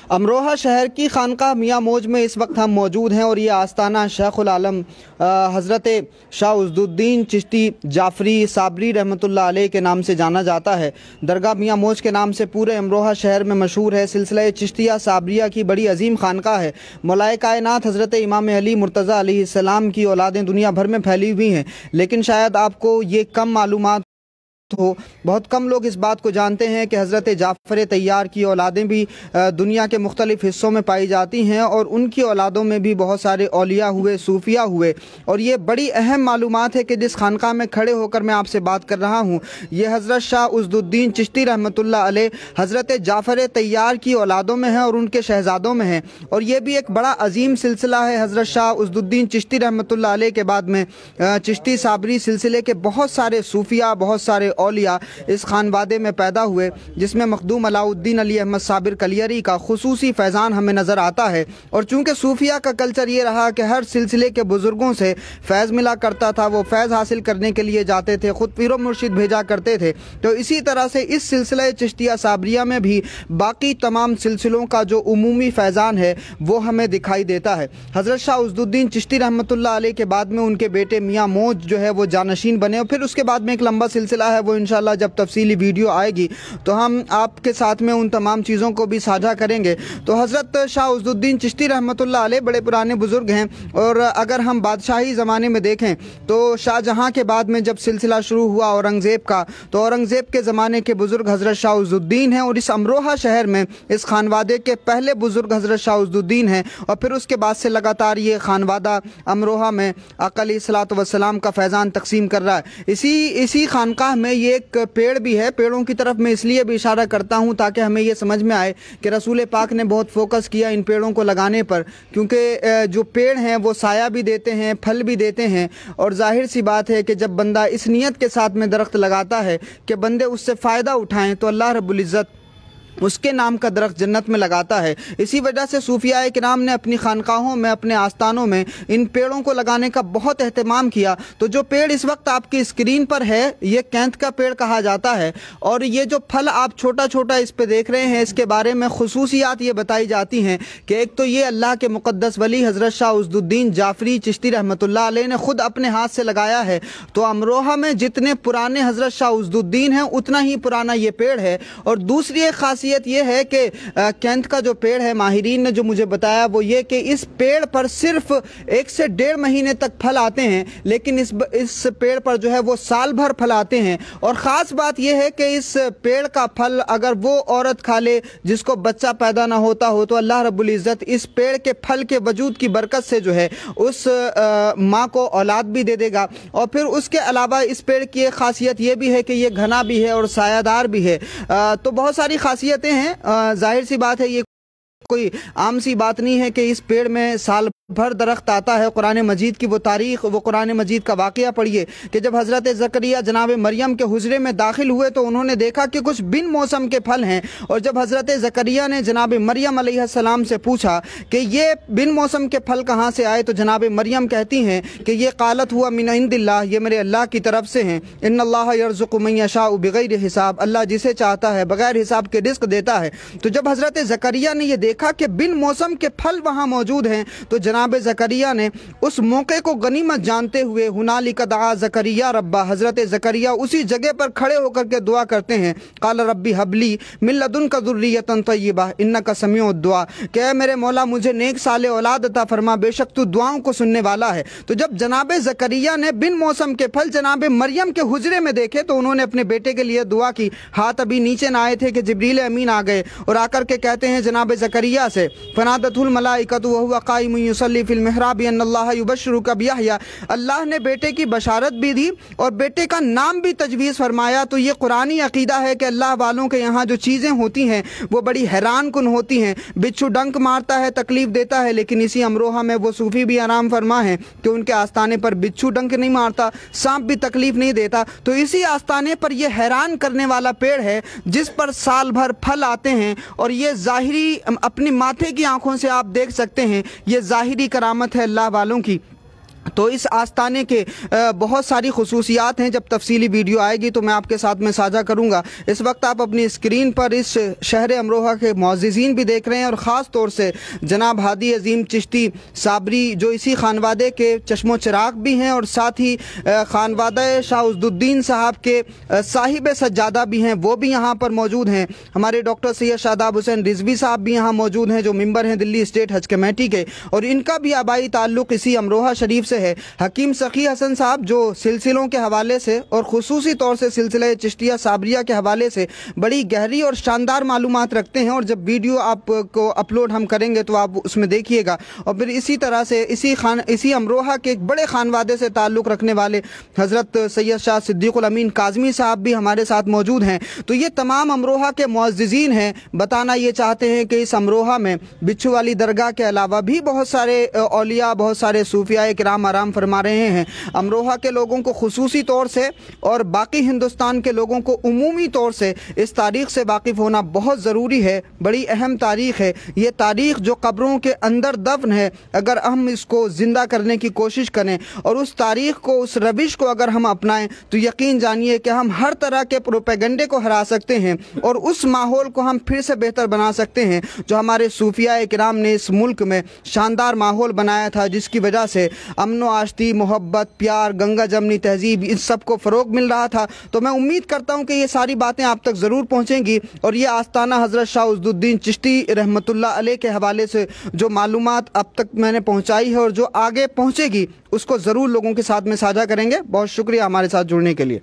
अमरोहा शहर की खानकाह मियाँ मौज में इस वक्त हम मौजूद हैं और ये आस्ताना शेखुल आलम हज़रत शाह उज़्ज़ुद्दीन चिश्ती जाफ़री साबरी रहमतुल्लाह अलैह के नाम से जाना जाता है। दरगाह मियाँ मौज के नाम से पूरे अमरोहा शहर में मशहूर है। सिलसिला चिश्तिया साबरिया की बड़ी अजीम खानकाह है। मौलाए कायनात हज़रत इमाम अली मुर्तज़ा अलैहिस्सलाम की औलादें दुनिया भर में फैली हुई हैं, लेकिन शायद आपको ये कम मालूमात तो बहुत कम लोग इस बात को जानते हैं कि हज़रत जाफ़र तैयार की औलादें भी दुनिया के मुख्तलिफ़ हिस्सों में पाई जाती हैं और उनकी औलादों में भी बहुत सारे औलिया हुए, सूफिया हुए। और ये बड़ी अहम मालूमात है कि जिस खानकाह में खड़े होकर मैं आपसे बात कर रहा हूँ, ये हज़रत शाह उज़्ज़ुद्दीन चिश्ती रहमतुल्लाह अलैह हज़रत जाफ़र तैयार की औलादों में है और उनके शहज़ादों में है। और ये भी एक बड़ा अजीम सिलसिला है। हज़रत शाह उज़्ज़ुद्दीन चिश्ती रहमतुल्लाह अलैह के बाद में चिश्ती साबरी सिलसिले के बहुत सारे सूफिया, बहुत सारे औलिया इस खानवादे में पैदा हुए, जिसमें मखदूम अलाउद्दीन अली अहमद साबिर कलियरी का खुसूसी फैज़ान हमें नज़र आता है। और चूँकि सूफिया का कल्चर ये रहा कि हर सिलसिले के बुज़ुर्गों से फैज़ मिला करता था, वो फैज़ हासिल करने के लिए जाते थे, ख़ुद पीरो मुर्शिद भेजा करते थे, तो इसी तरह से इस सिलसिला चिश्तिया साबरिया में भी बाकी तमाम सिलसिलों का जो उमूमी फैज़ान है वो हमें दिखाई देता है। हज़रत शाह उज़्ज़ुद्दीन चिश्ती रहमतुल्लाह अलैह के बाद में उनके बेटे मियाँ मौज जो है वो जानशीन बने, और फिर उसके बाद में एक लंबा सिलसिला है, वो इंशाअल्लाह जब तफसीली वीडियो आएगी तो हम आपके साथ में उन तमाम चीज़ों को भी साझा करेंगे। तो हज़रत शाह उज़्ज़ुद्दीन चिश्ती रहमतुल्लाह अलैह बड़े पुराने बुज़ुर्ग हैं, और अगर हम बादशाही ज़माने में देखें तो शाहजहाँ के बाद में जब सिलसिला शुरू हुआ औरंगज़ेब का, तो औरंगज़ेब के ज़माने के बुज़ुर्ग हज़रत शाह उज़्ज़ुद्दीन हैं, और इस अमरोहा शहर में इस खानवादे के पहले बुज़ुर्ग हज़रत शाह उज़्ज़ुद्दीन हैं। और फिर उसके बाद से लगातार ये खानवादा अमरोहा में आका अलैहिस्सलातु वस्सलाम का फैज़ान तकसीम कर रहा है। इसी खानकाह में ये एक पेड़ भी है। पेड़ों की तरफ मैं इसलिए भी इशारा करता हूँ ताकि हमें ये समझ में आए कि रसूल पाक ने बहुत फोकस किया इन पेड़ों को लगाने पर, क्योंकि जो पेड़ हैं वो साया भी देते हैं, फल भी देते हैं। और जाहिर सी बात है कि जब बंदा इस नियत के साथ में दरख्त लगाता है कि बंदे उससे फ़ायदा उठाएं, तो अल्लाह रब्बुल इज़्ज़त उसके नाम का दरख्त जन्नत में लगाता है। इसी वजह से सूफिया किराम ने अपनी खानकाहों में, अपने आस्थानों में इन पेड़ों को लगाने का बहुत अहतमाम किया। तो जो पेड़ इस वक्त आपकी स्क्रीन पर है, ये कैंथ का पेड़ कहा जाता है। और ये जो फल आप छोटा छोटा इस पे देख रहे हैं, इसके बारे में खुसूसियात ये बताई जाती हैं कि एक तो ये अल्लाह के मुक़द्दस वली हज़रत शाह उज़्ज़ुद्दीन जाफ़री चिश्ती रहमतुल्लाह अलैह ने खुद अपने हाथ से लगाया है। तो अमरोहा में जितने पुराने हज़रत शाह उज़्ज़ुद्दीन हैं उतना ही पुराना ये पेड़ है। और दूसरी एक खासियत ये है कि कैंथ का जो पेड़ है, माहिरीन ने जो मुझे बताया वो ये कि इस पेड़ पर सिर्फ 1 से 1.5 महीने तक फल आते हैं, लेकिन इस पेड़ पर जो है वो साल भर फल आते हैं। और ख़ास बात यह है कि इस पेड़ का फल अगर वो औरत खा ले जिसको बच्चा पैदा ना होता हो, तो अल्लाह रब्बुल इज़्ज़त इस पेड़ के फल के वजूद की बरकत से जो है उस माँ को औलाद भी दे देगा। और फिर उसके अलावा इस पेड़ की एक खासियत ये भी है कि ये घना भी है और सायादार भी है। तो बहुत सारी खासियतें हैं। जाहिर सी बात है, ये कोई आम सी बात नहीं है कि इस पेड़ में साल भर दरख्त आता है। कुरान मजीद की वो तारीख़, वो कुरान मजीद का वाक़या पढ़िए कि जब हज़रत ज़करिया जनाब मरियम के हुजरे में दाखिल हुए तो उन्होंने देखा कि कुछ बिन मौसम के फल हैं। और जब हज़रत ज़करिया ने जनाब मरियम अलैहिस्सलाम से पूछा कि ये बिन मौसम के फल कहाँ से आए, तो जनाब मरियम कहती हैं कि ये क़ालत हुआ मिन इंदिल्लाह, ये मेरे अल्लाह की तरफ से हैं। इन्नल्लाह यर्ज़ुक़ु मन यशाउ बिग़ैरि हिसाब, अल्लाह जिसे चाहता है बग़ैर हिसाब के रिज़्क़ देता है। तो जब हज़रत ज़करिया ने ये देखा कि बिन मौसम के फल वहाँ मौजूद हैं, तो जनाब ज़करिया ने उस मौके को गनीमत जानते हुए हुनालिका दआ ज़करिया रब्बा, हज़रत ज़करिया उसी जगह पर खड़े होकर के दुआ करते हैं, क़ाल रब्बी हबली मिन लदुनका ज़ुर्रियतन तय्यिबा इन्नका समीउद दुआ, कि मेरे मौला मुझे नेक साले औलाद अता फरमा, बेशक तू दुआओं को सुनने वाला है। तो जब जनाब ज़करिया ने बिन मौसम के फल जनाब मरियम के हुजरे में देखे तो उन्होंने अपने बेटे के लिए दुआ की। हाथ अभी नीचे ना आए थे कि जिब्रील अमीन आ गए और आकर के कहते हैं जनाब ज़करिया से, फनादतुल मलाइकतु व हुवा क़ाइमुन युसल्ली फिल मिहराब अन्नल्लाह युबश्शिरुका बियहया, अल्लाह ने बेटे की बशारत भी दी और बेटे का नाम भी तजवीज़ फरमाया। तो ये कुरानी अकीदा है कि अल्लाह वालों के यहाँ जो चीज़ें होती हैं वो बड़ी हैरान कुन होती हैं। बिच्छू डंक मारता है, तकलीफ़ देता है, लेकिन इसी अमरोहा में वो सूफ़ी भी आराम फरमा है कि उनके आस्थाने पर बिच्छू डंक नहीं मारता, सांप भी तकलीफ़ नहीं देता। तो इसी आस्थाने पर यह हैरान करने वाला पेड़ है जिस पर साल भर फल आते हैं। और ये ज़ाहिरी अपनी माथे की आंखों से आप देख सकते हैं, ये ज़ाहिरी करामत है अल्लाह वालों की। तो इस आस्ताने के बहुत सारी खुसूसियात हैं। जब तफसीली वीडियो आएगी तो मैं आपके साथ में साझा करूंगा। इस वक्त आप अपनी स्क्रीन पर इस शहर अमरोहा के मुअज़्ज़िज़ीन भी देख रहे हैं, और ख़ास तौर से जनाब हादी अज़ीम चिश्ती साबरी जो इसी खानवादे के चश्मो चिराग भी हैं, और साथ ही खानवादा शाह उज़्ज़ुद्दीन साहब के साहिब सज्जादा भी हैं, वो भी यहाँ पर मौजूद हैं। हमारे डॉक्टर सैयद शादाब हुसैन रिजवी साहब भी यहाँ मौजूद हैं, जो मेंबर हैं दिल्ली स्टेट हज कमेटी के, और इनका भी आबाई ताल्लुक़ इसी अमरोहा शरीफ से है। हकीम सखी हसन साहब जो सिलसिलों के हवाले से और खुसूसी तौर से सिलसिला चिश्तिया साबरिया के हवाले से बड़ी गहरी और शानदार मालूमात रखते हैं, और जब वीडियो आपको अपलोड हम करेंगे तो आप उसमें देखिएगा। और फिर इसी तरह से इसी अमरोहा के एक बड़े खानवादे से ताल्लुक़ रखने वाले हज़रत सैयद शाह सिद्दीक़ुल अमीन काज़मी साहब भी हमारे साथ मौजूद हैं। तो ये तमाम अमरोहा के मुअज़्ज़िज़ीन हैं। बताना ये चाहते हैं कि इस अमरोहा में बिच्छू वाली दरगाह के अलावा भी बहुत सारे औलिया, बहुत सारे सूफिया किराम आराम फरमा रहे हैं। अमरोहा के लोगों को खुसूसी तौर से और बाकी हिंदुस्तान के लोगों को उमूमी तौर से इस तारीख़ से वाकिफ़ होना बहुत ज़रूरी है। बड़ी अहम तारीख़ है ये तारीख़, जो कब्रों के अंदर दफन है। अगर हम इसको ज़िंदा करने की कोशिश करें और उस तारीख़ को, उस रविश को अगर हम अपनाएं, तो यकीन जानिए कि हम हर तरह के प्रोपेगेंडे को हरा सकते हैं, और उस माहौल को हम फिर से बेहतर बना सकते हैं जो हमारे सूफिया किराम ने इस मुल्क में शानदार माहौल बनाया था, जिसकी वजह से अमन आश्ती, मोहब्बत, प्यार, गंगा जमनी तहजीब, इन सब को फ़रोग मिल रहा था। तो मैं उम्मीद करता हूँ कि ये सारी बातें आप तक ज़रूर पहुँचेंगी, और ये आस्ताना हज़रत शाह उज़्ज़ुद्दीन चिश्ती रहमतुल्लाह अलैह के हवाले से जो मालूमात अब तक मैंने पहुँचाई है और जो आगे पहुँचेगी, उसको ज़रूर लोगों के साथ में साझा करेंगे। बहुत शुक्रिया हमारे साथ जुड़ने के लिए।